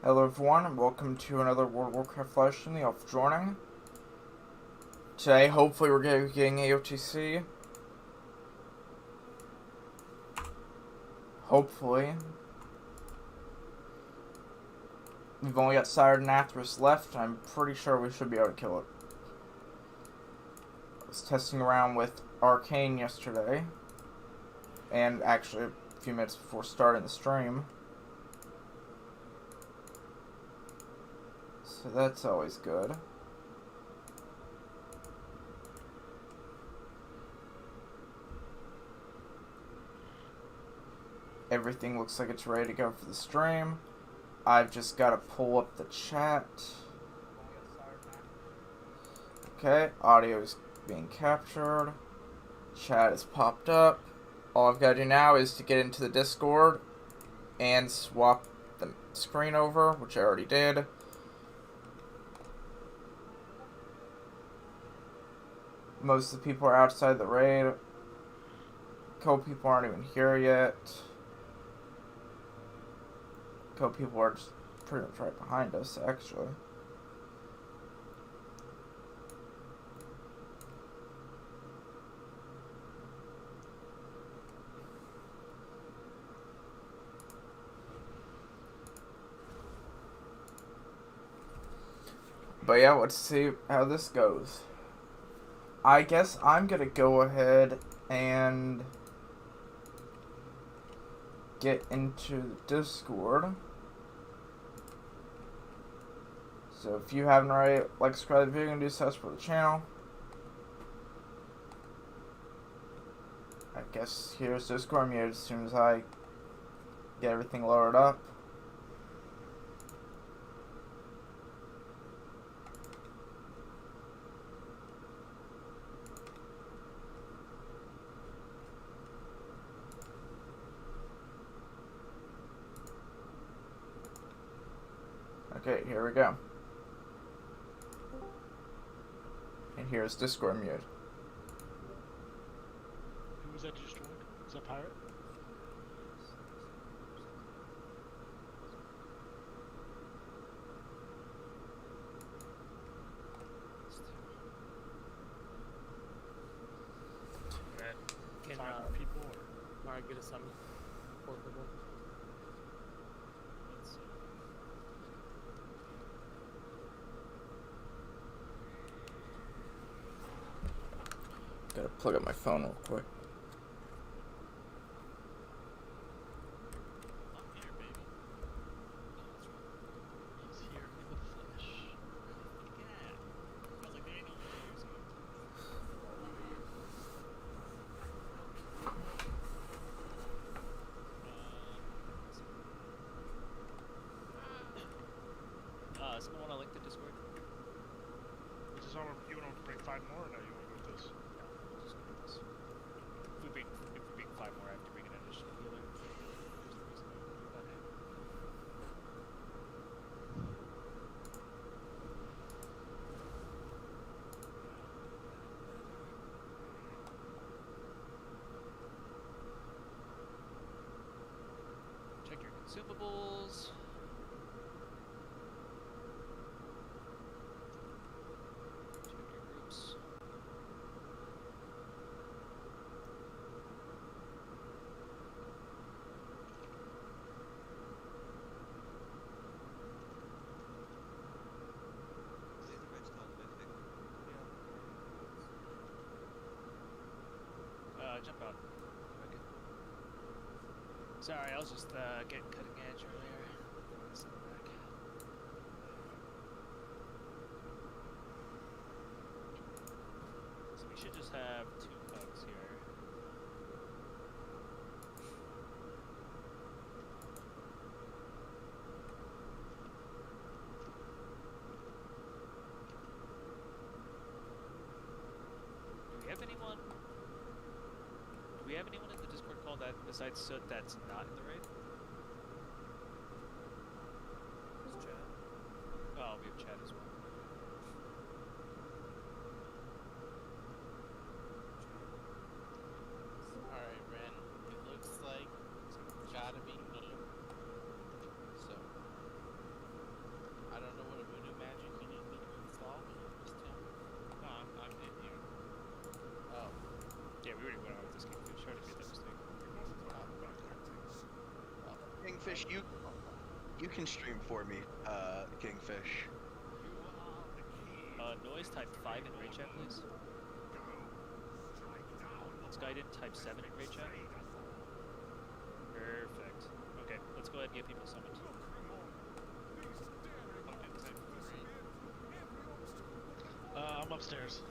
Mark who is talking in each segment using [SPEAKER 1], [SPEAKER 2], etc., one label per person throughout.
[SPEAKER 1] Hello everyone, and welcome to another World of Warcraft live stream, the Elf joining. Today, hopefully we're getting AOTC. Hopefully. We've only got Sire Nathria left, and I'm pretty sure we should be able to kill it. I was testing around with Arcane yesterday, and actually a few minutes before starting the stream. So that's always good. Everything looks like it's ready to go for the stream. I've just got to pull up the chat. Okay, audio is being captured. Chat has popped up. All I've got to do now is to get into the Discord and swap the screen over, which I already did. Most of the people are outside the raid. A couple people aren't even here yet. A couple people are just pretty much right behind us, actually. But yeah, let's see how this goes. I guess I'm gonna go ahead and get into the Discord. So if you haven't already, like, subscribe to the video and do so for the channel. I guess here's Discord muted as soon as I get everything lowered up. Okay, here we go. And here's Discord mute.
[SPEAKER 2] Who was that just joined? Was that Pirate?
[SPEAKER 3] Can
[SPEAKER 2] 5 more people or?
[SPEAKER 3] Mara get a summon? Portable? Let's see.
[SPEAKER 1] Gotta plug up my phone real quick.
[SPEAKER 2] I'm here, baby. He's here in the flesh. Yeah. I was like, there ain't no way using it. Someone want to link to Discord?
[SPEAKER 4] Is this on, you want to bring 5 more or no, you want to go with this?
[SPEAKER 2] No, we'll just go with this. If we bring 5 more, I have to bring an additional healer. There's the reason I would do that. Check your consumables. Check your groups. Jump out. Okay. Sorry, I was just getting cutting edge earlier. Send it back. So we should just have 2 bugs here. Do we have anyone? Do we have anyone in the Discord call that besides Soot that's not in the raid? It's Chad. Oh, we have Chad as well.
[SPEAKER 3] Alright, Ren. It looks like it's gotta be me. So
[SPEAKER 5] Kingfish, you can stream for me, Kingfish.
[SPEAKER 2] Noise type 5 in raid chat, please. Skyden type 7 in raid chat. Perfect. Okay, let's go ahead and get people summoned.
[SPEAKER 4] I'm upstairs.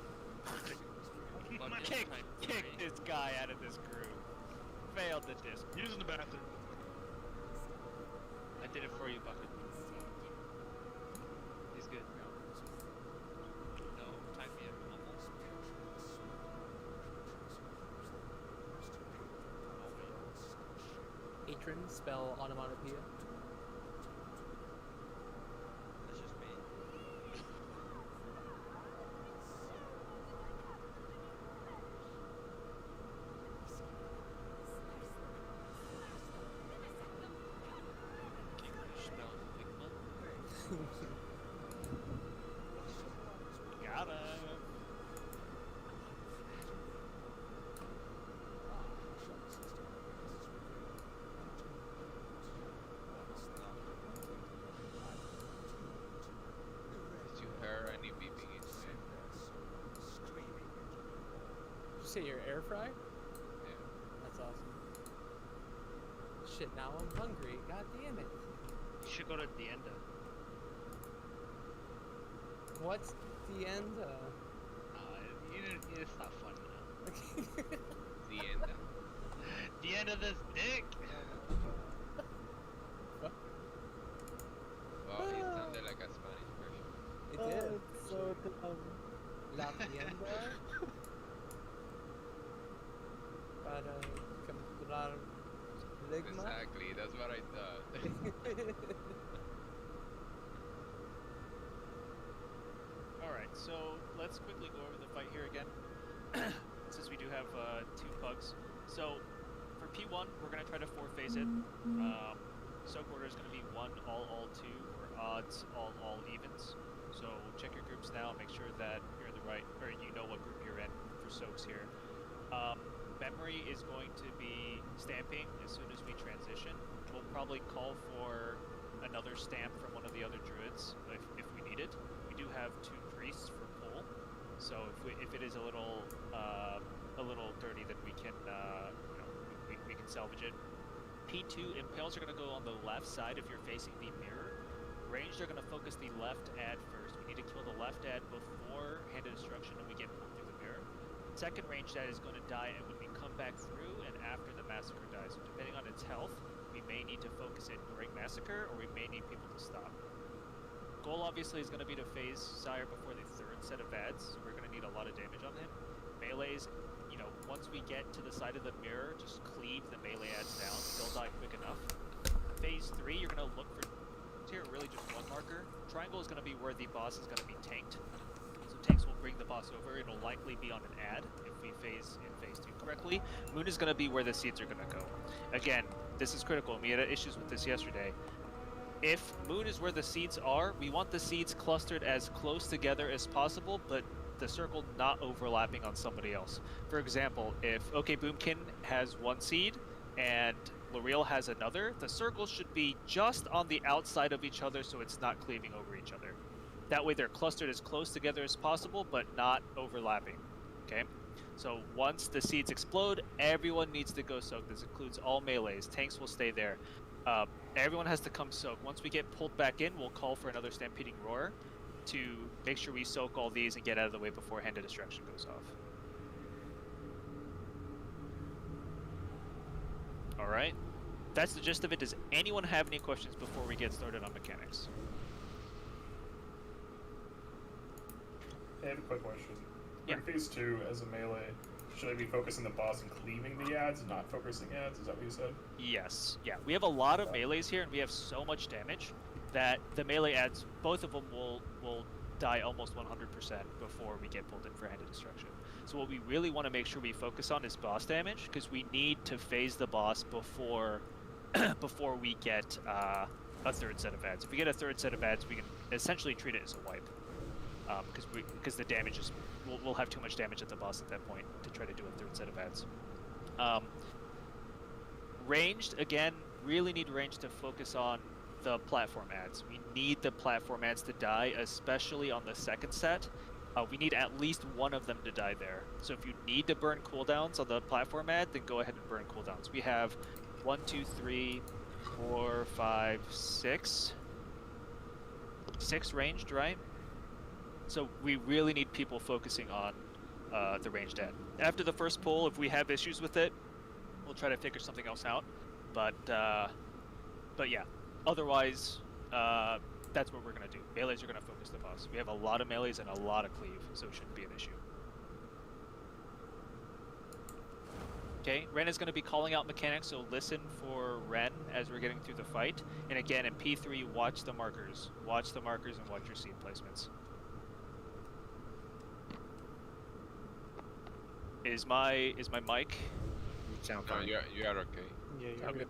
[SPEAKER 2] Kick this guy out of this crew. Failed the disc.
[SPEAKER 4] Using the bathroom.
[SPEAKER 3] I did it for you, Bucket. He's good. No, tag me in.
[SPEAKER 6] Atron, spell onomatopoeia.
[SPEAKER 3] That's just me. Kingfish spell Figma.
[SPEAKER 2] Got him.
[SPEAKER 7] Did you hear any beeping inside?
[SPEAKER 6] Did you say your air fry?
[SPEAKER 7] Yeah.
[SPEAKER 6] That's awesome. Shit, now I'm hungry. God damn it.
[SPEAKER 3] You should go to Dienda.
[SPEAKER 6] What's the end?
[SPEAKER 3] It's not fun now.
[SPEAKER 7] The end.
[SPEAKER 3] The end of this dick!
[SPEAKER 7] Wow, it sounded like a Spanish version.
[SPEAKER 6] It did. So La tienda para comprar ligma.
[SPEAKER 7] Exactly, that's what I thought.
[SPEAKER 2] Alright, so let's quickly go over the fight here again. Since we do have 2 pugs. So for P1, we're going to try to 4-phase it. Soak order is going to be 1 all 2, or odds all evens. So check your groups now, make sure that you're in the right, or you know what group you're in for soaks here. Memory is going to be stamping as soon as we transition. We'll probably call for another stamp from one of the other druids if we need it. We do have 2 priests for pull, so if it is a little dirty, then we can we can salvage it. P2 impales are going to go on the left side if you're facing the mirror. Ranged are going to focus the left ad first. We need to kill the left ad before hand of destruction and we get pulled through the mirror. Second ranged ad is going to die and when we come back through and after the massacre dies. So depending on its health, we may need to focus it during massacre or we may need people to stop. Goal obviously is going to be to phase Sire before the 3rd set of ads, so we're going to need a lot of damage on him. Melees, once we get to the side of the mirror, just cleave the melee ads down, they'll die quick enough. Phase 3, you're going to look for here really just 1 marker. Triangle is going to be where the boss is going to be tanked. So tanks will bring the boss over, it'll likely be on an ad if we phase in phase 2 correctly. Moon is going to be where the seeds are going to go. Again, this is critical, we had issues with this yesterday. If Moon is where the seeds are, we want the seeds clustered as close together as possible, but the circle not overlapping on somebody else. For example, if OK Boomkin has 1 seed and L'Oreal has another, the circles should be just on the outside of each other so it's not cleaving over each other. That way they're clustered as close together as possible, but not overlapping. Okay? So once the seeds explode, everyone needs to go soak. This includes all melees. Tanks will stay there. Everyone has to come soak. Once we get pulled back in, we'll call for another Stampeding Roar to make sure we soak all these and get out of the way before Hand of Destruction goes off. Alright, that's the gist of it. Does anyone have any questions before we get started on mechanics?
[SPEAKER 8] I have a quick question.
[SPEAKER 2] Yeah.
[SPEAKER 8] For phase 2, as a melee, should I be focusing the boss and cleaving the ads and not focusing ads? Is that what you said?
[SPEAKER 2] Yes. Yeah, we have a lot of melees here and we have so much damage that the melee ads, both of them will die almost 100% before we get pulled in for Hand of Destruction. So what we really want to make sure we focus on is boss damage, because we need to phase the boss before before we get a 3rd set of ads. If we get a 3rd set of ads, we can essentially treat it as a wipe, because the damage is we'll have too much damage at the boss at that point to try to do a 3rd set of ads. Ranged, again, really need range to focus on the platform ads. We need the platform ads to die, especially on the second set. We need at least one of them to die there. So if you need to burn cooldowns on the platform ad, then go ahead and burn cooldowns. We have 1, 2, 3, 4, 5, 6. 6 ranged, right? So we really need people focusing on the ranged ad. After the first pull, if we have issues with it, we'll try to figure something else out. But yeah, otherwise, that's what we're gonna do. Melees are gonna focus the boss. We have a lot of melees and a lot of cleave, so it shouldn't be an issue. Okay, Ren is gonna be calling out mechanics, so listen for Ren as we're getting through the fight. And again, in P3, watch the markers. Watch the markers and watch your seed placements. Is my mic?
[SPEAKER 9] You sound
[SPEAKER 7] No,
[SPEAKER 9] fine.
[SPEAKER 7] you are okay.
[SPEAKER 6] Yeah, you're
[SPEAKER 2] Okay.
[SPEAKER 6] good.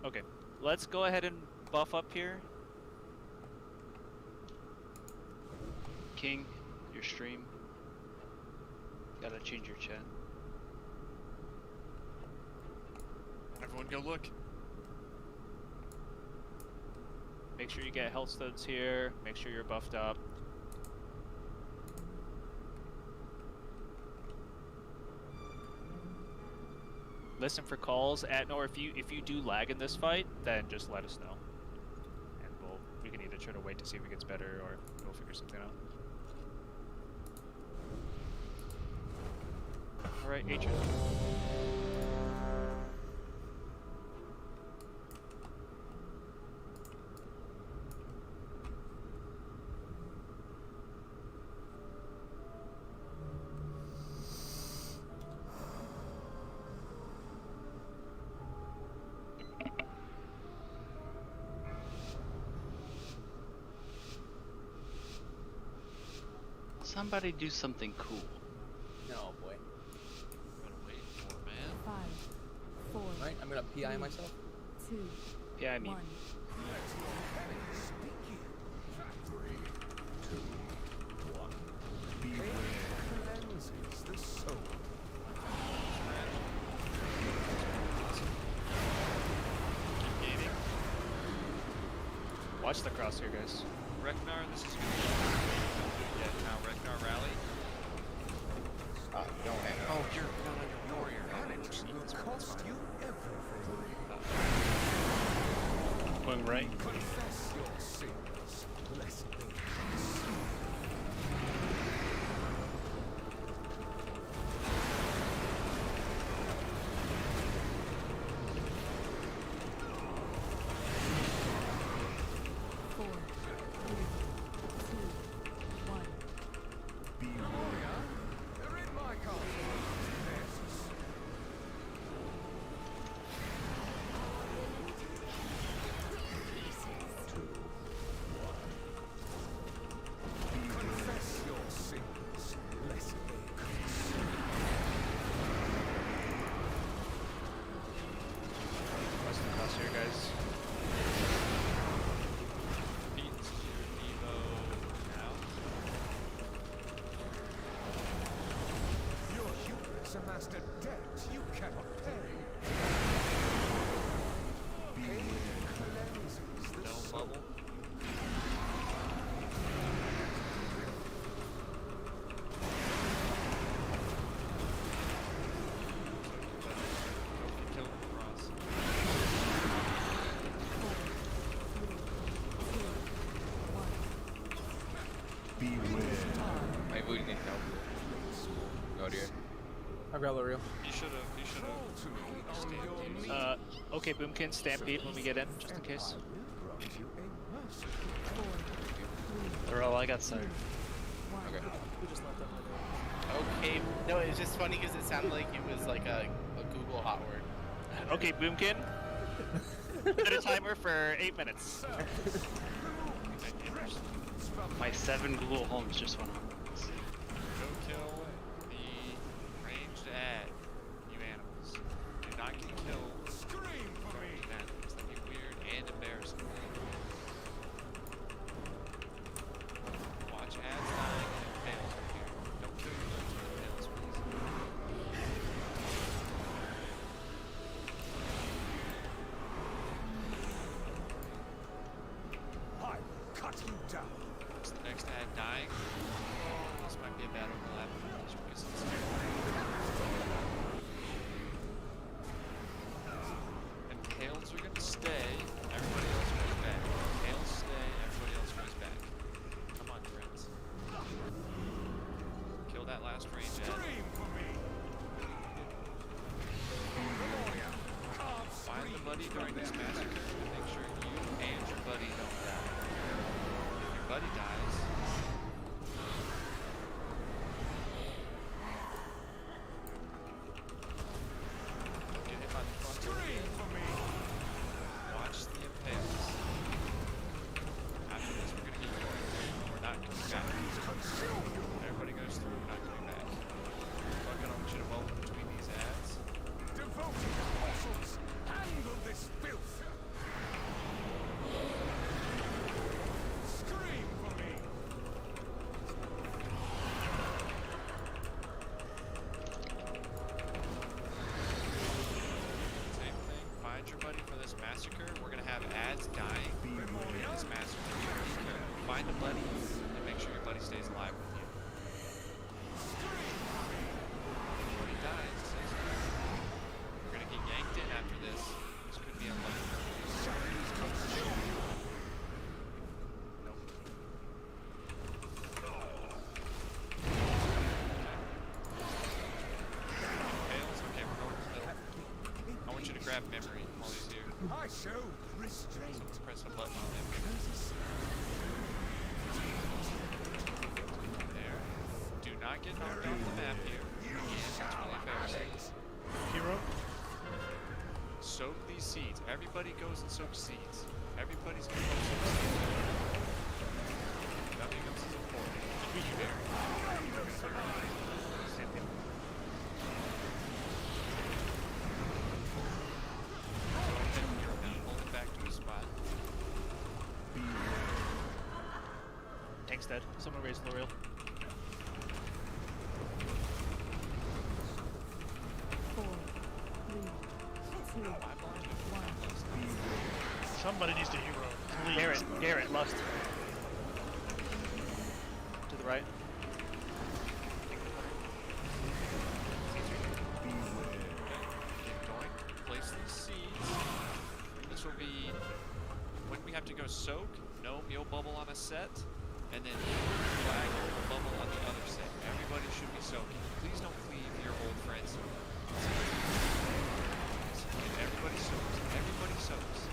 [SPEAKER 2] Okay, let's go ahead and buff up here.
[SPEAKER 3] King, your stream. Gotta change your chat.
[SPEAKER 4] Everyone go look.
[SPEAKER 2] Make sure you get health studs here. Make sure you're buffed up. Listen for calls. Or if you do lag in this fight, then just let us know, and we can either try to wait to see if it gets better, or we'll figure something out. All right, Adrian.
[SPEAKER 3] Somebody do something cool.
[SPEAKER 6] No, boy.
[SPEAKER 3] I'm gonna wait for man.
[SPEAKER 10] 5, 4,
[SPEAKER 6] Alright, I'm gonna PI myself.
[SPEAKER 10] 2,
[SPEAKER 2] Yeah, I mean.
[SPEAKER 10] 1.
[SPEAKER 2] Watch the crosshair, guys.
[SPEAKER 3] Reknar, this is good. Yeah, now Reknar rally.
[SPEAKER 9] Don't hang up.
[SPEAKER 3] Oh, you're not on your warrior. That's fine.
[SPEAKER 4] Going right.
[SPEAKER 2] Watch the crosshair, guys.
[SPEAKER 3] Beats your Evo now.
[SPEAKER 11] Your hubris amassed a debt you cannot pay.
[SPEAKER 3] Don't bubble. Kill Ross.
[SPEAKER 7] My build needs help. Nathria.
[SPEAKER 6] I've got L'Oreal.
[SPEAKER 3] You should've stamped.
[SPEAKER 2] Okay, Boomkin, Stampede when we get in, just in case.
[SPEAKER 3] Earl, I got sired.
[SPEAKER 7] Okay.
[SPEAKER 6] We just left that
[SPEAKER 12] Okay, no, it's just funny because it sounded like it was like a Google hot word.
[SPEAKER 2] Okay, Boomkin. Set a timer for 8 minutes.
[SPEAKER 3] My 7 Google Homes just went on.
[SPEAKER 13] Go kill the ranged ad, you animals. Do not get killed.
[SPEAKER 11] Scream for me!
[SPEAKER 13] Animals. That'd be weird and embarrassing. Watch ads dying and fails right here. Don't kill your fails, please.
[SPEAKER 11] down.
[SPEAKER 13] What's the next ad dying? This might be a bad overlap. Just because it's and Tails are gonna stay. Everybody else goes back. Tails stay. Everybody else goes back. Come on, friends. Kill that last range ad.
[SPEAKER 11] Scream for me.
[SPEAKER 13] Find the buddy during this massacre and make sure you and your buddy don't die. If your buddy dies, get hit by the front.
[SPEAKER 11] Scream for me.
[SPEAKER 13] Watch the impales. After this, we're gonna keep going. We're not coming back. Everybody goes through. We're not coming back. Fuck it, I want you to move between these ads.
[SPEAKER 11] Devoted apostles, handle this filth. Scream for me.
[SPEAKER 13] Same thing. Find your buddy for this massacre. We're gonna have ads dying in this massacre. Find a buddy and make sure your buddy stays alive with you. When he dies, we're gonna get yanked in after this. This could be unlucky. Nope. Tails? Okay, we're going to the middle. I want you to grab memory while he's here.
[SPEAKER 11] I show restraint.
[SPEAKER 13] So press a button on memory. There. Do not get knocked off the map here. Again, it's really embarrassing.
[SPEAKER 4] Hero?
[SPEAKER 13] Soak these seeds. Everybody goes and soaks seeds. Everybody's gonna go soak seeds. Nothing else is important. Be very. Hold it back to his spot.
[SPEAKER 2] Tank's dead. Someone raise L'Oreal.
[SPEAKER 4] Somebody needs to hero. Please.
[SPEAKER 2] Garrett, left. To the right.
[SPEAKER 13] Keep going. Place these seeds. This will be when we have to go soak. No meal bubble on a set, and then flag or bubble on the other set. Everybody should be soaking. Please don't leave your old friends. Everybody soaks. Everybody soaks.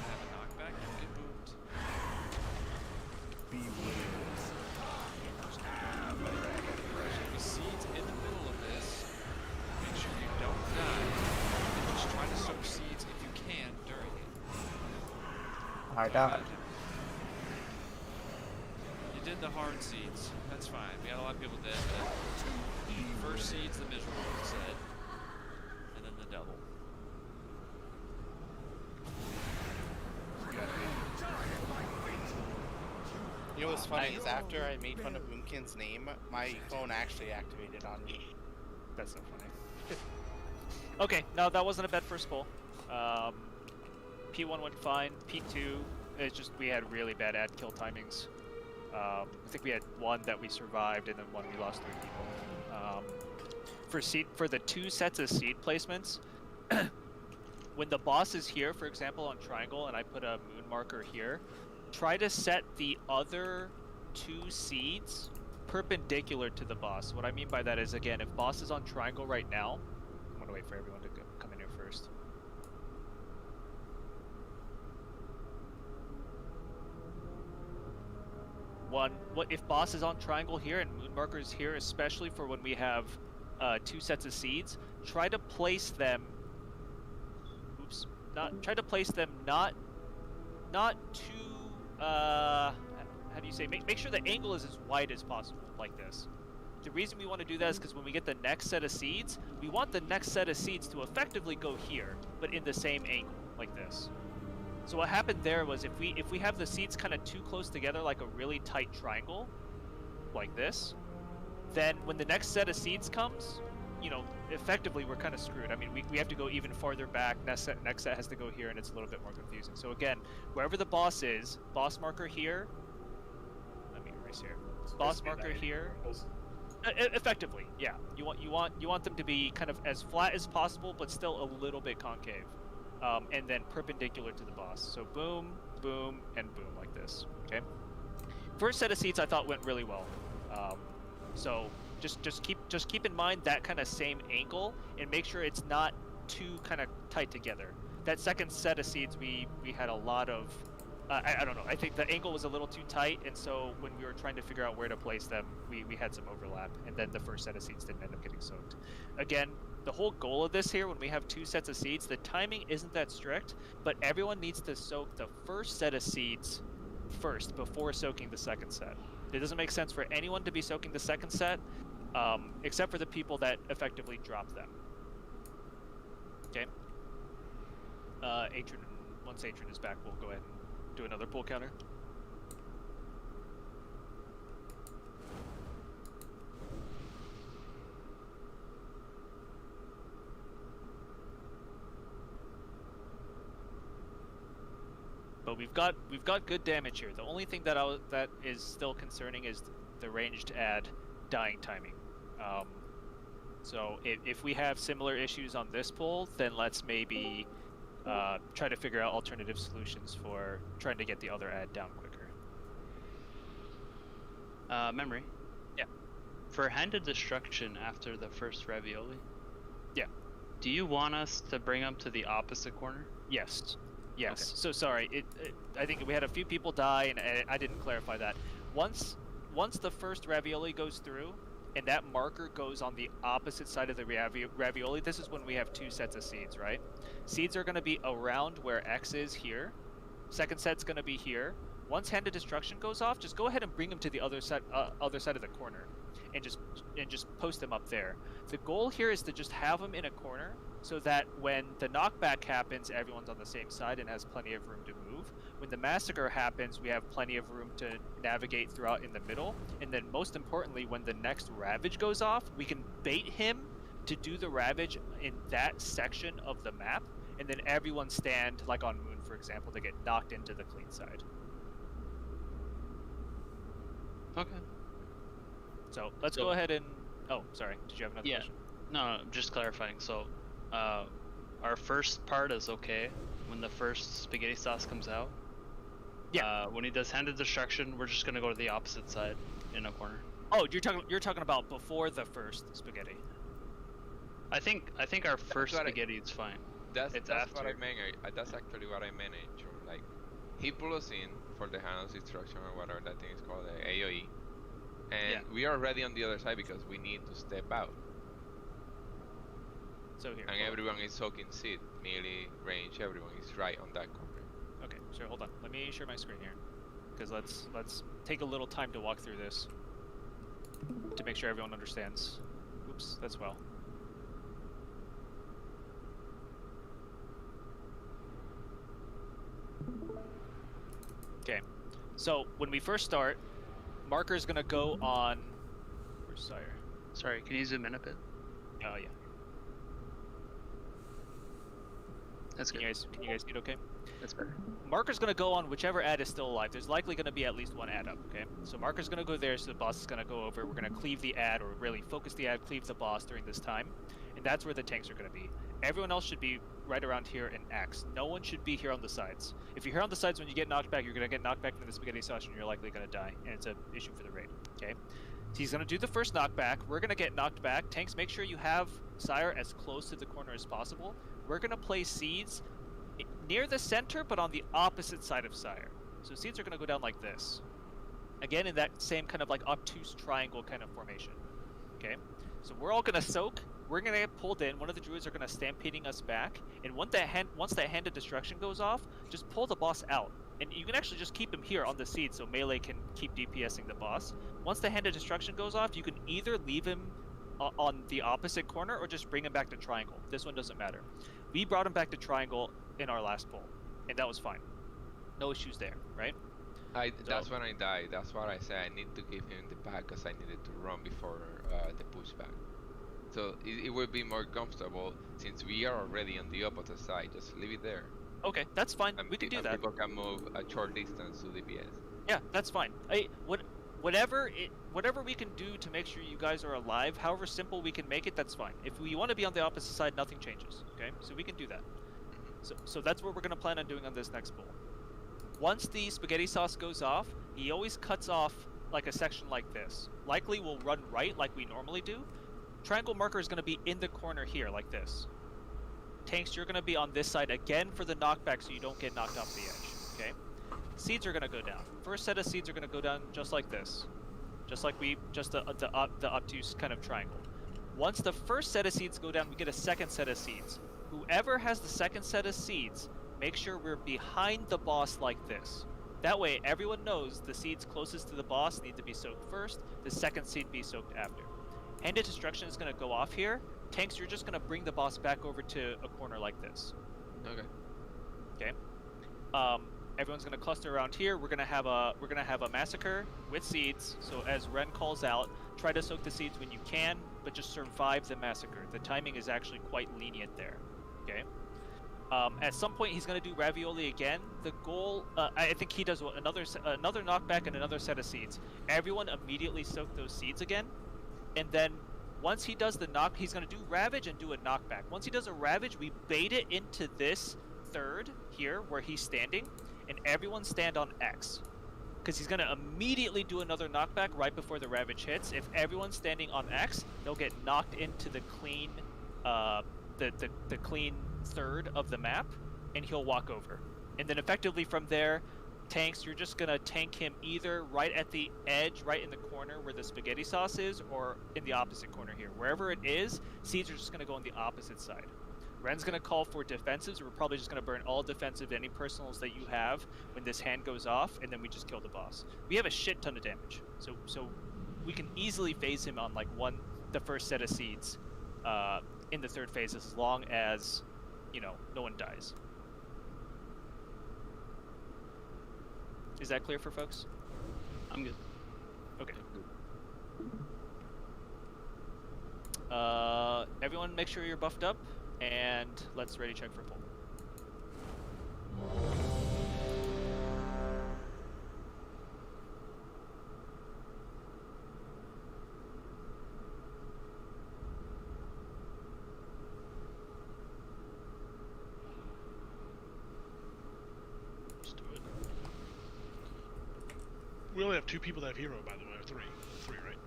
[SPEAKER 13] Have a knockback and get moved. The seeds in the middle of this. Make sure you don't die. And just try to soak seeds if you can during it.
[SPEAKER 1] I died.
[SPEAKER 13] You did the hard seeds. That's fine. We had a lot of people dead. The first seed's the miserable set. And then the double.
[SPEAKER 12] You know what's funny is after I made fun of Boomkin's name, my phone actually activated on me.
[SPEAKER 2] That's so funny. Okay, no, that wasn't a bad first pull. P1 went fine. P2, it's just we had really bad ad kill timings. I think we had one that we survived, and then one we lost 3 people. For the 2 sets of seed placements, when the boss is here, for example, on triangle, and I put a moon marker here, try to set the other 2 seeds perpendicular to the boss. What I mean by that is, again, if boss is on triangle right now, I'm gonna wait for everyone to come in here first. If boss is on triangle here and moon markers here, especially for when we have 2 sets of seeds, try to place them. Try to place them not too. How do you say? Make sure the angle is as wide as possible, like this. The reason we want to do that is because when we get the next set of seeds, we want the next set of seeds to effectively go here, but in the same angle, like this. So what happened there was if we have the seeds kind of too close together, like a really tight triangle, like this, then when the next set of seeds comes, you know, effectively we're kind of screwed. I mean, we have to go even farther back. Next set has to go here, and it's a little bit more confusing. So again, wherever the boss is, boss marker here. Let me erase here. Boss marker here. Effectively, yeah. You want them to be kind of as flat as possible, but still a little bit concave, and then perpendicular to the boss. So boom, boom, and boom like this. Okay. First set of seats I thought went really well. So just keep in mind that kind of same angle, and make sure it's not too kind of tight together. That second set of seats we had a lot of. I don't know. I think the angle was a little too tight, and so when we were trying to figure out where to place them, we had some overlap, and then the first set of seats didn't end up getting soaked. Again, the whole goal of this here, when we have 2 sets of seats, the timing isn't that strict, but everyone needs to soak the first set of seats first before soaking the second set. It doesn't make sense for anyone to be soaking the second set, except for the people that effectively drop them. Okay. Atron, once Atron is back, we'll go ahead and do another pull counter. But we've got good damage here. The only thing that is still concerning is the ranged add dying timing. So if we have similar issues on this pull, then let's maybe try to figure out alternative solutions for trying to get the other ad down quicker.
[SPEAKER 9] Memory.
[SPEAKER 2] Yeah.
[SPEAKER 9] For handed destruction after the first ravioli.
[SPEAKER 2] Yeah.
[SPEAKER 9] Do you want us to bring them to the opposite corner?
[SPEAKER 2] Yes. Yes.
[SPEAKER 9] Okay.
[SPEAKER 2] So sorry. I think we had a few people die, and I didn't clarify that. Once the first ravioli goes through, and that marker goes on the opposite side of the ravioli, this is when we have 2 sets of seeds, right? Seeds are going to be around where X is here. Second set's going to be here. Once handed destruction goes off, just go ahead and bring them to the other side of the corner, and just post them up there. The goal here is to just have them in a corner, so that when the knockback happens, everyone's on the same side and has plenty of room to move. When the massacre happens, we have plenty of room to navigate throughout in the middle. And then most importantly, when the next ravage goes off, we can bait him to do the ravage in that section of the map, and then everyone stand, like on Moon, for example, to get knocked into the clean side.
[SPEAKER 9] Okay.
[SPEAKER 2] So let's go ahead and... Oh, sorry. Did you have another question?
[SPEAKER 9] No, just clarifying. So, our first part is okay when the first spaghetti sauce comes out.
[SPEAKER 2] Yeah.
[SPEAKER 9] When he does handed destruction, we're just gonna go to the opposite side in a corner.
[SPEAKER 2] Oh, you're talking about before the first spaghetti.
[SPEAKER 9] I think our first spaghetti is fine.
[SPEAKER 7] That's
[SPEAKER 9] after.
[SPEAKER 7] what I meant. That's actually what I meant. Like, he pulled us in for the handles destruction or whatever that thing is called, the AOE, and we are ready on the other side because we need to step out.
[SPEAKER 2] So here.
[SPEAKER 7] And everyone is soaking seed, melee, range, everyone is right on that corner.
[SPEAKER 2] Okay, sure, hold on. Let me share my screen here. Because let's take a little time to walk through this. To make sure everyone understands. Oops, that's well. Okay, so when we first start, marker is gonna go on... Where's Sire?
[SPEAKER 9] Sorry, can you zoom in a bit?
[SPEAKER 2] Oh, yeah.
[SPEAKER 9] That's good.
[SPEAKER 2] Can you guys see it okay?
[SPEAKER 9] That's better.
[SPEAKER 2] Marker's going to go on whichever ad is still alive. There's likely going to be at least one ad up, okay? So marker's going to go there, so the boss is going to go over. We're going to cleave the ad, or really focus the ad, cleave the boss during this time. And that's where the tanks are going to be. Everyone else should be right around here in X. No one should be here on the sides. If you're here on the sides when you get knocked back, you're going to get knocked back into the spaghetti sauce, and you're likely going to die. And it's an issue for the raid, okay? So he's going to do the first knockback. We're going to get knocked back. Tanks, make sure you have Sire as close to the corner as possible. We're going to place seeds near the center, but on the opposite side of Sire. So seeds are going to go down like this. Again, in that same kind of like obtuse triangle kind of formation. Okay? So we're all going to soak. We're going to get pulled in. One of the druids are going to stampeding us back. And once that hand of destruction goes off, just pull the boss out. And you can actually just keep him here on the seed so melee can keep DPSing the boss. Once the hand of destruction goes off, you can either leave him on the opposite corner or just bring him back to triangle. This one doesn't matter. We brought him back to triangle in our last pull, and that was fine. No issues there, right?
[SPEAKER 7] That's when I died. That's what I said. I need to give him the back because I needed to run before the pushback. So it would be more comfortable since we are already on the opposite side. Just leave it there.
[SPEAKER 2] Okay, that's fine.
[SPEAKER 7] And,
[SPEAKER 2] We can do
[SPEAKER 7] and
[SPEAKER 2] that.
[SPEAKER 7] people can move a short distance to DPS.
[SPEAKER 2] Yeah, that's fine. Whatever we can do to make sure you guys are alive, however simple we can make it, that's fine. If we want to be on the opposite side, nothing changes. Okay, so we can do that. So that's what we're gonna plan on doing on this next pull. Once the spaghetti sauce goes off, he always cuts off like a section like this. Likely we'll run right like we normally do. Triangle marker is gonna be in the corner here like this. Tanks, you're gonna be on this side again for the knockback so you don't get knocked off the edge. Okay. Seeds are gonna go down. First set of seeds are gonna go down just like this, just like the obtuse kind of triangle. Once the first set of seeds go down, we get a second set of seeds. Whoever has the second set of seeds, make sure we're behind the boss like this. That way, everyone knows the seeds closest to the boss need to be soaked first. The second seed be soaked after. Handed Destruction is gonna go off here. Tanks, you're just gonna bring the boss back over to a corner like this.
[SPEAKER 7] Okay.
[SPEAKER 2] Okay. Everyone's gonna cluster around here. We're gonna have a massacre with seeds. So as Ren calls out, try to soak the seeds when you can, but just survive the massacre. The timing is actually quite lenient there. Okay. At some point he's gonna do ravioli again. The goal, I think he does another knockback and another set of seeds. Everyone immediately soak those seeds again, and then once he does the knock, he's gonna do ravage and do a knockback. Once he does a ravage, we bait it into this third here where he's standing. And everyone stand on X, because he's gonna immediately do another knockback right before the ravage hits. If everyone's standing on X, they'll get knocked into the clean, the clean third of the map, and he'll walk over. And then effectively from there, tanks, you're just gonna tank him either right at the edge, right in the corner where the spaghetti sauce is, or in the opposite corner here. Wherever it is, seeds are just gonna go on the opposite side. Ren's gonna call for defensives. We're probably just gonna burn all defensive, any personals that you have when this hand goes off, and then we just kill the boss. We have a shit ton of damage, so we can easily phase him on like the first set of seeds in the third phase, as long as no one dies. Is that clear for folks?
[SPEAKER 9] I'm good.
[SPEAKER 2] Okay. Everyone, make sure you're buffed up. And let's ready check for pull.
[SPEAKER 4] Let's do it. We only have 2 people that have hero, by the way, or 3. 3, right?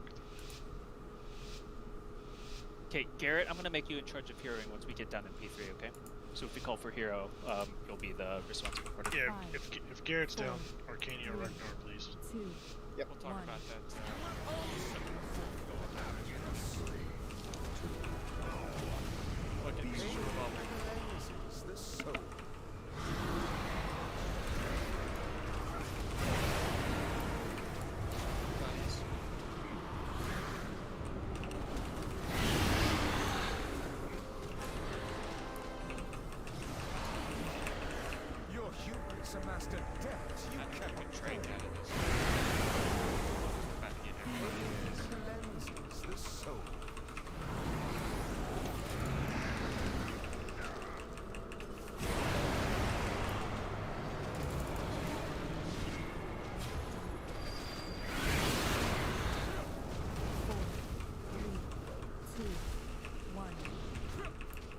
[SPEAKER 2] Okay, Garrett, I'm gonna make you in charge of heroing once we get down in P3, okay? So if we call for hero, you'll be the responsible party.
[SPEAKER 4] Yeah, if Garrett's down, Arcania or Ragnar, please.
[SPEAKER 13] Yep. We'll talk about that.
[SPEAKER 11] Your hubris amassed a debt you cannot
[SPEAKER 13] trade that in this. Back in
[SPEAKER 11] cleanses the soul.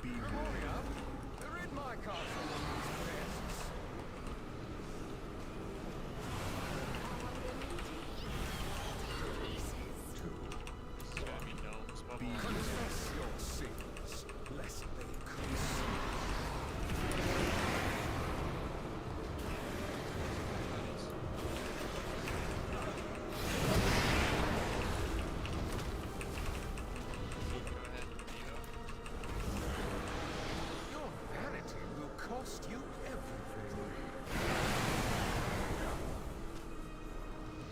[SPEAKER 11] Be warrior, rid my castle of these pests. Confess your sins, lest they consume. Your vanity will cost you everything.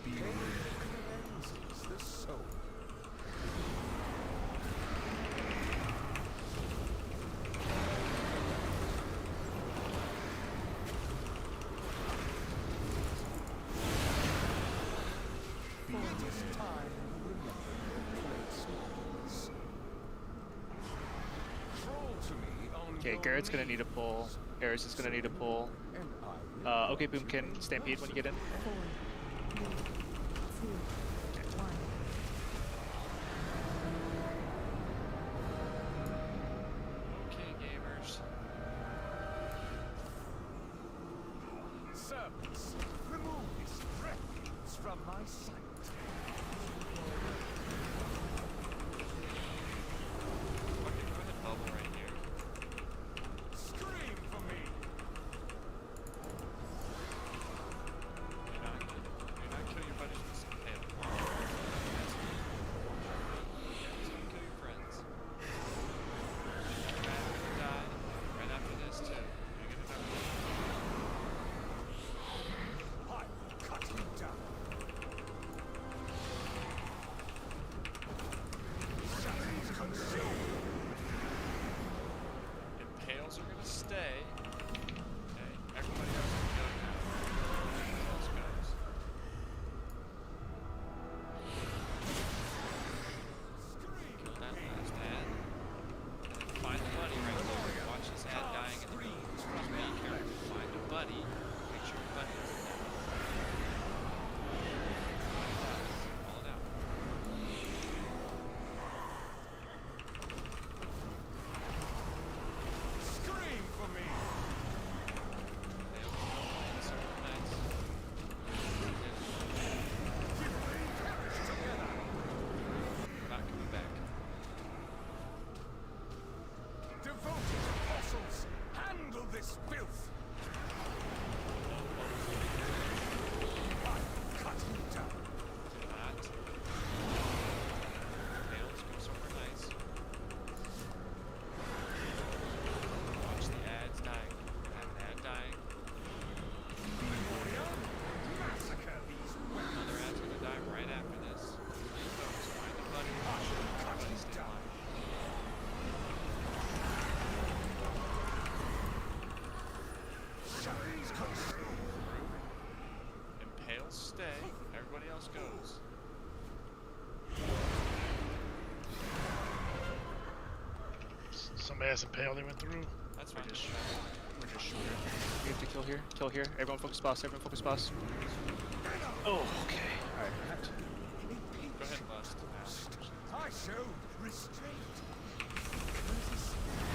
[SPEAKER 11] Pain cleanses the soul. It is time you remember your place.
[SPEAKER 2] Okay, Garrett's gonna need a pull. Harris is gonna need a pull. Okay, Boomkin, Stampede when you get in.
[SPEAKER 10] 4, 3, 2, 1.
[SPEAKER 13] Okay, gamers.
[SPEAKER 11] Servants, remove this refuse from my sight.
[SPEAKER 13] Okay, go ahead, bubble right here.
[SPEAKER 11] Scream for me.
[SPEAKER 13] Do not kill your buddies with some tail. Please don't kill your friends. You're gonna die right after this too. You're gonna die.
[SPEAKER 11] I will cut you down. Shadows consume.
[SPEAKER 13] Impales are gonna stay. Okay, everybody else can go now. Everybody else goes. Kill that last ad. And then find the buddy right there. Watch this ad dying in the middle. Just be careful. Find a buddy. Make sure your buddy doesn't die. Call it out.
[SPEAKER 11] Scream for me.
[SPEAKER 13] They open up and circle nights.
[SPEAKER 11] Give me perish together.
[SPEAKER 13] We're not coming back.
[SPEAKER 11] Devoted apostles, handle this filth. I will cut you down.
[SPEAKER 13] Do not. Tails, go somewhere nice. Watch the ads dying. Have an ad dying.
[SPEAKER 11] Massacre these
[SPEAKER 13] Another ad's gonna die right after this. Please don't find the buddy. Everybody stay alive.
[SPEAKER 11] shadows consume.
[SPEAKER 13] Impale stay. Everybody else goes.
[SPEAKER 4] Somebody has impaled he went through.
[SPEAKER 13] That's fine.
[SPEAKER 2] We're just shooting. We have to kill here. Kill here. Everyone focus boss. Everyone focus boss. Oh, okay. Alright, perfect.
[SPEAKER 13] Go ahead, Bust.
[SPEAKER 11] I showed restraint.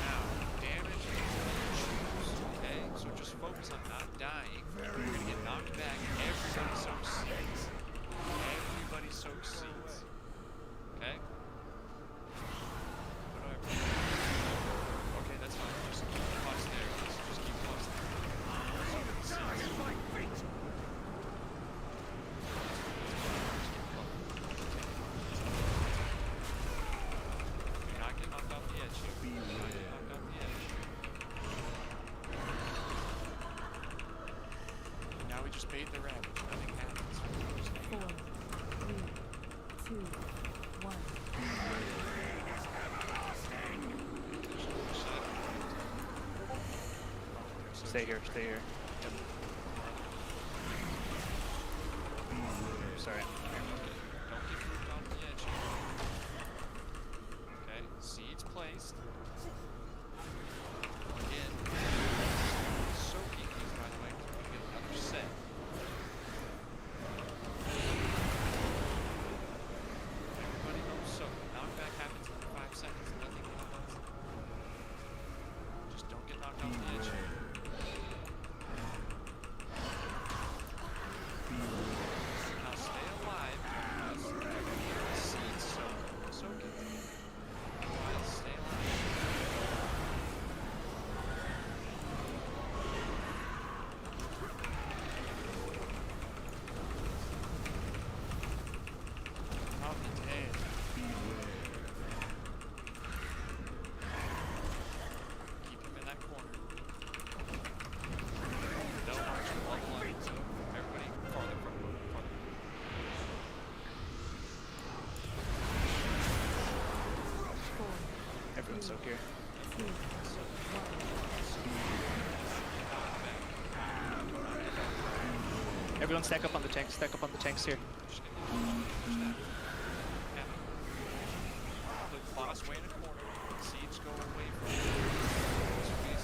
[SPEAKER 13] Now, damage is what you choose. Okay? So just focus on not dying. You're gonna get knocked back. Everybody soaks seeds. Everybody soaks seeds. Okay? Whatever. Okay, that's fine. Just plus there. Just keep plus there.
[SPEAKER 11] Die at my feet.
[SPEAKER 13] You're not getting knocked off the edge here. You're not getting knocked off the edge. Now we just bait the rabbit. Nothing happens. Just hang
[SPEAKER 10] 4,
[SPEAKER 13] out.
[SPEAKER 10] 3, 2, 1.
[SPEAKER 2] Stay here. Stay here. Yep. Sorry.
[SPEAKER 13] Don't get moved off the edge here. Okay, seeds placed. Again, soaking these, by the way, we get another set. Everybody knows soak. Knockback happens in 5 seconds. Nothing happens. Just don't get knocked off the edge here. Now stay alive. Seeds soak. Soak it. Otherwise, stay alive. Out the tail. Keep him in that corner. Don't watch him level up. Everybody farther from him. Farther.
[SPEAKER 2] Everyone soak here.
[SPEAKER 10] 2, 1.
[SPEAKER 2] Everyone stack up on the tanks. Stack up on the tanks here.
[SPEAKER 13] Push that. Yeah. Put boss way in a corner. Seeds go away from him.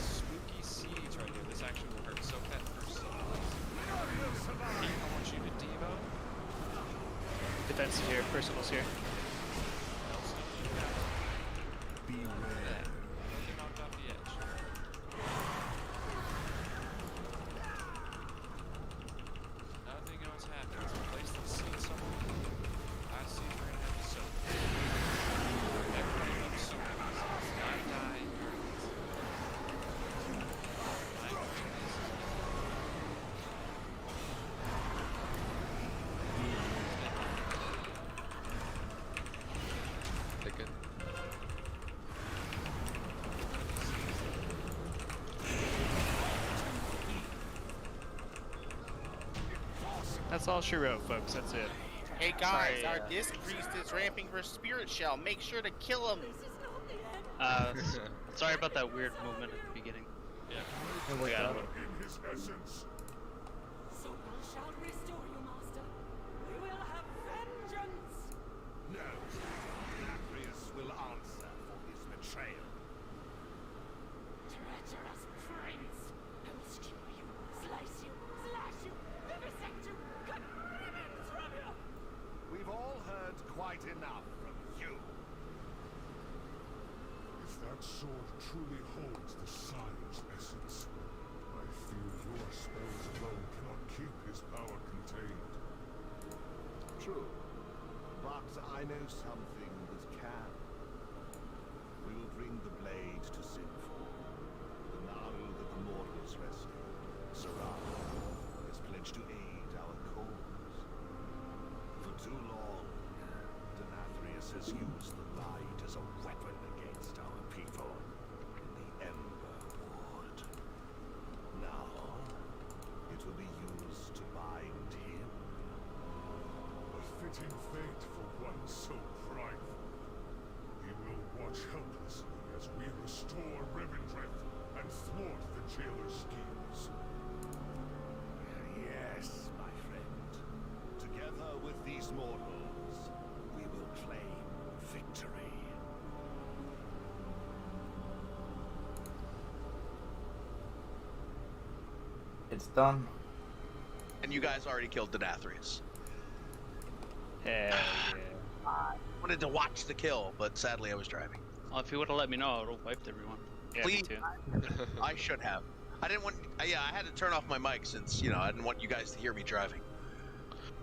[SPEAKER 2] defensive here. Personals here.
[SPEAKER 11] Beware.
[SPEAKER 13] He knocked off the edge. Nothing else happens. Place the seat somewhere. Last seat we're gonna have to soak. Everybody loves soak. Not die.
[SPEAKER 7] Second.
[SPEAKER 2] That's all she wrote, folks. That's it.
[SPEAKER 12] Hey guys,
[SPEAKER 2] Sorry,
[SPEAKER 12] our disc priest is ramping for spirit shell. Make sure to kill him.
[SPEAKER 9] Sorry about that weird movement at the beginning.
[SPEAKER 13] Yeah.
[SPEAKER 2] And we got it.
[SPEAKER 11] In his essence.
[SPEAKER 10] Sokol shall restore you, master. We will have vengeance.
[SPEAKER 11] No. Nathrius will answer for his betrayal.
[SPEAKER 10] Treacherous prince. I will skewer you, slice you, slash you, vivisect you, cut ribbons from you.
[SPEAKER 11] We've all heard quite enough from you. If that sword truly holds the Sire's essence, I fear your spells alone cannot keep his power contained.
[SPEAKER 14] True, but I know something that can. We will bring the blade to Sinful, the Naru that the mortals rescued. Sarada has pledged to aid our cause. For too long, Nathrius has used the light as a weapon against our people in the Ember Ward. Now, it will be used to bind him.
[SPEAKER 11] A fitting fate for one so prideful. He will watch helplessly as we restore Revendreth and thwart the jailer's schemes.
[SPEAKER 14] Yes, my friend. Together with these mortals, we will claim victory.
[SPEAKER 1] It's done.
[SPEAKER 5] And you guys already killed the Nathrius.
[SPEAKER 2] Hell
[SPEAKER 5] I wanted to watch the kill, but sadly I was driving.
[SPEAKER 9] Well, if you would have let me know, I would have wiped everyone.
[SPEAKER 2] yeah.
[SPEAKER 5] Please.
[SPEAKER 2] Me too.
[SPEAKER 5] I should have. I didn't want. Yeah, I had to turn off my mic since I didn't want you guys to hear me driving.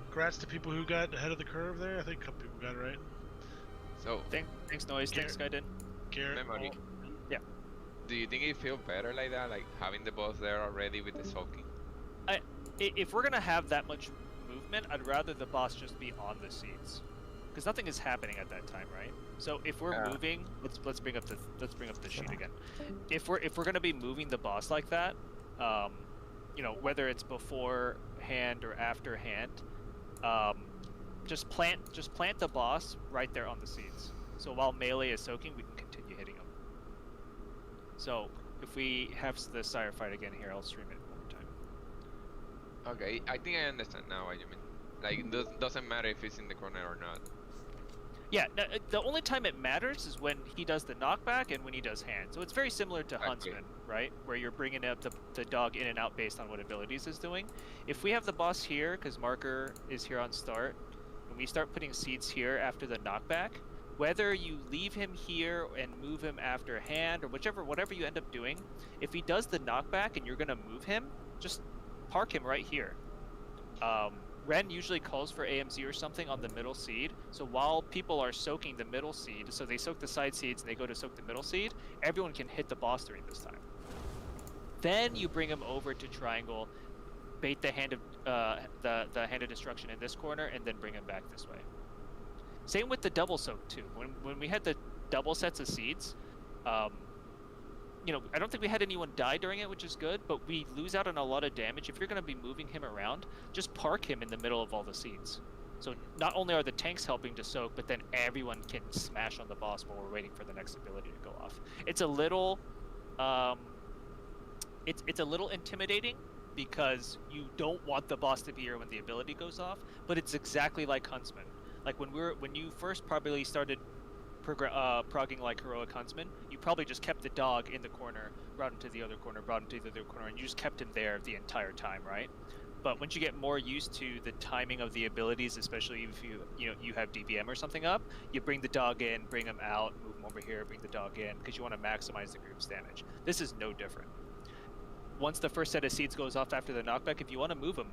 [SPEAKER 4] Congrats to people who got ahead of the curve there. I think a couple people got it right.
[SPEAKER 7] So,
[SPEAKER 2] Thanks, Noise. Thanks, Skyden.
[SPEAKER 4] Garrett.
[SPEAKER 7] memory.
[SPEAKER 2] Yeah.
[SPEAKER 7] Do you think it feel better like that, like having the boss there already with the soaking?
[SPEAKER 2] If we're gonna have that much movement, I'd rather the boss just be on the seats, because nothing is happening at that time, right? So if we're moving, let's bring up the sheet again. If we're gonna be moving the boss like that, whether it's beforehand or after hand, just plant the boss right there on the seats. So while melee is soaking, we can continue hitting him. So if we have the Sire fight again here, I'll stream it one more time.
[SPEAKER 7] Okay, I think I understand now what you mean. Like, it doesn't matter if it's in the corner or not.
[SPEAKER 2] Yeah, no, the only time it matters is when he does the knockback and when he does hand. So it's very similar to Huntsman, right? Where you're bringing up the dog in and out based on what abilities is doing. If we have the boss here, because marker is here on start, and we start putting seeds here after the knockback, whether you leave him here and move him after hand or whatever you end up doing, if he does the knockback and you're gonna move him, just park him right here. Ren usually calls for AMZ or something on the middle seed, so while people are soaking the middle seed, so they soak the side seeds and they go to soak the middle seed, everyone can hit the boss during this time. Then you bring him over to triangle, bait the hand of the hand of destruction in this corner, and then bring him back this way. Same with the double soak too. When we had the double sets of seeds, I don't think we had anyone die during it, which is good, but we lose out on a lot of damage. If you're going to be moving him around, just park him in the middle of all the seeds. So not only are the tanks helping to soak, but then everyone can smash on the boss while we're waiting for the next ability to go off. It's a little, it's a little intimidating because you don't want the boss to be here when the ability goes off, but it's exactly like Huntsman. Like when you first probably started progging like Heroic Huntsman, you probably just kept the dog in the corner, brought him to the other corner, brought him to the other corner, and you just kept him there the entire time, right? But once you get more used to the timing of the abilities, especially if you have DBM or something up, you bring the dog in, bring him out, move him over here, bring the dog in, because you want to maximize the group's damage. This is no different. Once the first set of seeds goes off after the knockback, if you want to move him,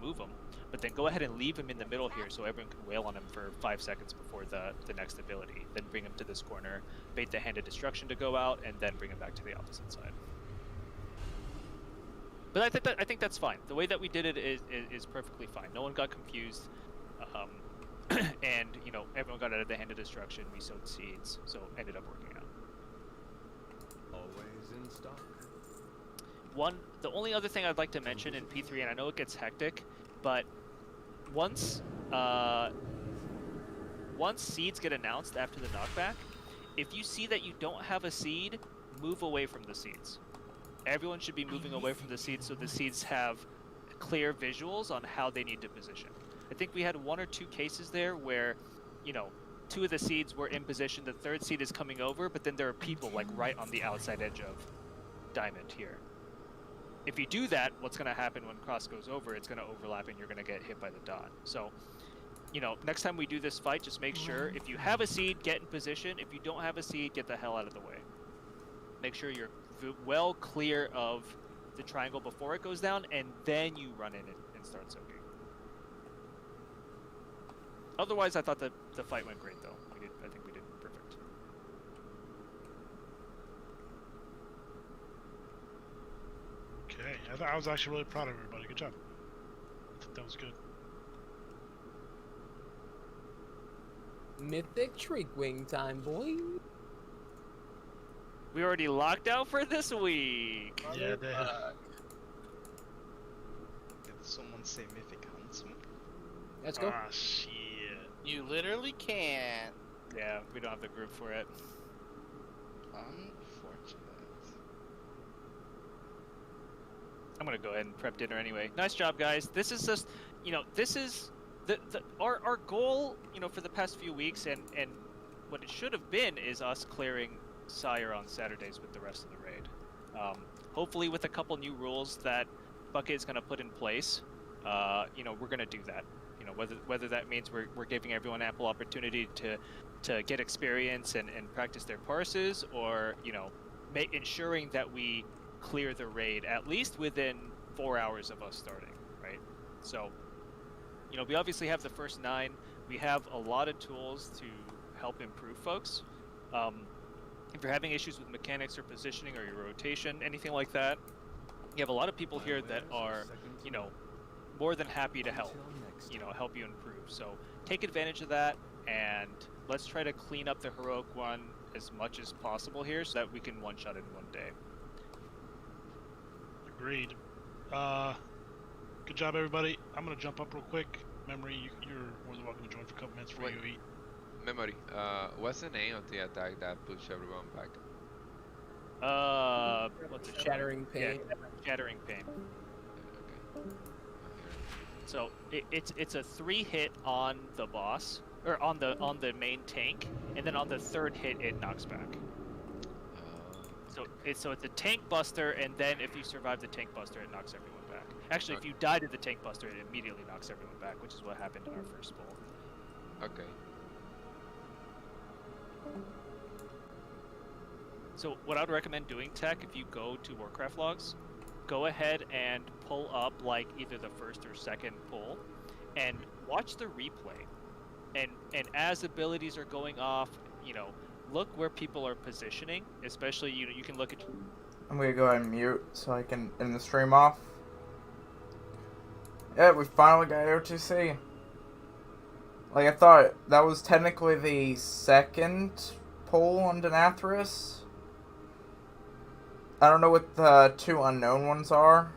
[SPEAKER 2] but then go ahead and leave him in the middle here so everyone can wail on him for 5 seconds before the next ability. Then bring him to this corner, bait the Hand of Destruction to go out, and then bring him back to the opposite side. But I think that's fine. The way that we did it is perfectly fine. No one got confused, and everyone got out of the Hand of Destruction. We sowed seeds, so it ended up working out.
[SPEAKER 14] Always in stock.
[SPEAKER 2] The only other thing I'd like to mention in P3, and I know it gets hectic, but once seeds get announced after the knockback, if you see that you don't have a seed, move away from the seeds. Everyone should be moving away from the seeds so the seeds have clear visuals on how they need to position. I think we had 1 or 2 cases there where, 2 of the seeds were in position, the 3rd seed is coming over, but then there are people like right on the outside edge of Diamond here. If you do that, what's going to happen when Cross goes over, it's going to overlap and you're going to get hit by the dot. So, next time we do this fight, just make sure if you have a seed, get in position. If you don't have a seed, get the hell out of the way. Make sure you're well clear of the triangle before it goes down, and then you run in and start soaking. Otherwise, I thought the fight went great, though. I think we did perfect.
[SPEAKER 4] Okay, I was actually really proud of everybody. Good job. I think that was good.
[SPEAKER 6] Mythic Shriekwing time, boy.
[SPEAKER 2] We already locked out for this week.
[SPEAKER 4] Yeah, they have.
[SPEAKER 12] Did someone say Mythic Huntsman?
[SPEAKER 6] Let's go.
[SPEAKER 4] Ah, shit.
[SPEAKER 12] You literally can't.
[SPEAKER 2] Yeah, we don't have the group for it.
[SPEAKER 12] Unfortunate.
[SPEAKER 2] I'm gonna go ahead and prep dinner anyway. Nice job, guys. This is just, this is our goal, for the past few weeks, and what it should have been is us clearing Sire on Saturdays with the rest of the raid. Hopefully, with a couple new rules that Bucket is gonna put in place, we're gonna do that. Whether that means we're giving everyone ample opportunity to get experience and practice their parses, or ensuring that we clear the raid at least within 4 hours of us starting, right? So, we obviously have the first 9. We have a lot of tools to help improve folks. If you're having issues with mechanics or positioning or your rotation, anything like that, you have a lot of people here that are, more than happy to help, help you improve. So take advantage of that, and let's try to clean up the heroic one as much as possible here so that we can one-shot it in one day.
[SPEAKER 4] Agreed. Good job, everybody. I'm gonna jump up real quick. Memory, you're more than welcome to join for a couple minutes for
[SPEAKER 7] Wait.
[SPEAKER 4] AOE.
[SPEAKER 7] Memory, what's the name of the attack that pushed everyone back?
[SPEAKER 2] What's it?
[SPEAKER 6] Shattering Pain.
[SPEAKER 2] Yeah, Shattering Pain.
[SPEAKER 7] Okay.
[SPEAKER 2] So it's a 3-hit on the boss, or on the main tank, and then on the 3rd hit it knocks back. So it's a tank buster, and then if you survive the tank buster, it knocks everyone back. Actually, if you die to the tank buster, it immediately knocks everyone back, which is what happened in our first bowl.
[SPEAKER 7] Okay.
[SPEAKER 2] So what I would recommend doing, Tech, if you go to Warcraft logs, go ahead and pull up like either the first or second pull, and watch the replay. And as abilities are going off, look where people are positioning. Especially, you can look at.
[SPEAKER 1] I'm gonna go ahead and mute so I can end the stream off. Yeah, we finally got AOTC. Like, I thought that was technically the 2nd pull on Nathria. I don't know what the 2 unknown ones are.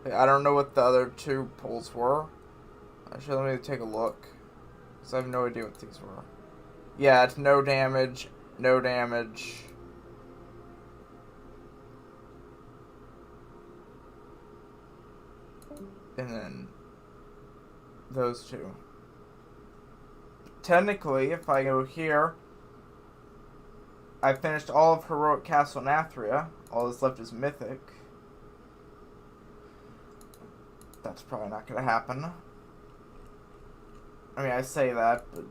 [SPEAKER 1] I don't know what the other 2 pulls were. Actually, let me take a look, because I have no idea what these were. Yeah, it's no damage, no damage. And then those 2. Technically, if I go here, I finished all of Heroic Castle Nathria. All that's left is Mythic. That's probably not going to happen. I mean, I say that, but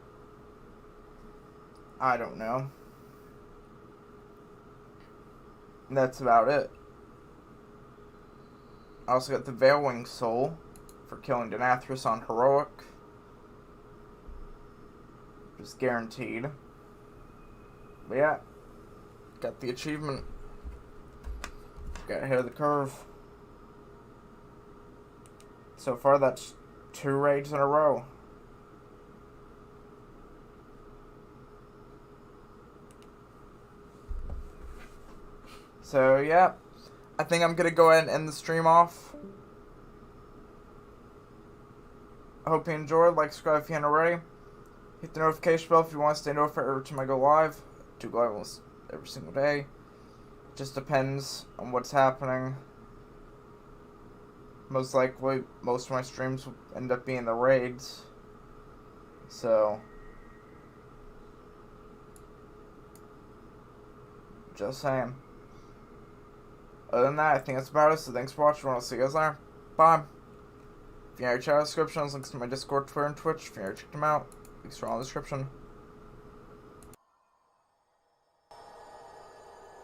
[SPEAKER 1] I don't know. And that's about it. I also got the Veilwing Soul for killing Denathris on Heroic. Which is guaranteed. But yeah, got the achievement. Got ahead of the curve. So far, that's 2 raids in a row. So yeah, I think I'm gonna go ahead and end the stream off. I hope you enjoyed. Like, subscribe if you haven't already. Hit the notification bell if you want to stay notified every time I go live. I do go live almost every single day. Just depends on what's happening. Most likely, most of my streams will end up being the raids. So, just saying. Other than that, I think that's about it. So thanks for watching. I'll see you guys later. Bye. If you have your channel descriptions, links to my Discord, Twitter, and Twitch. If you never checked them out, links are all in the description.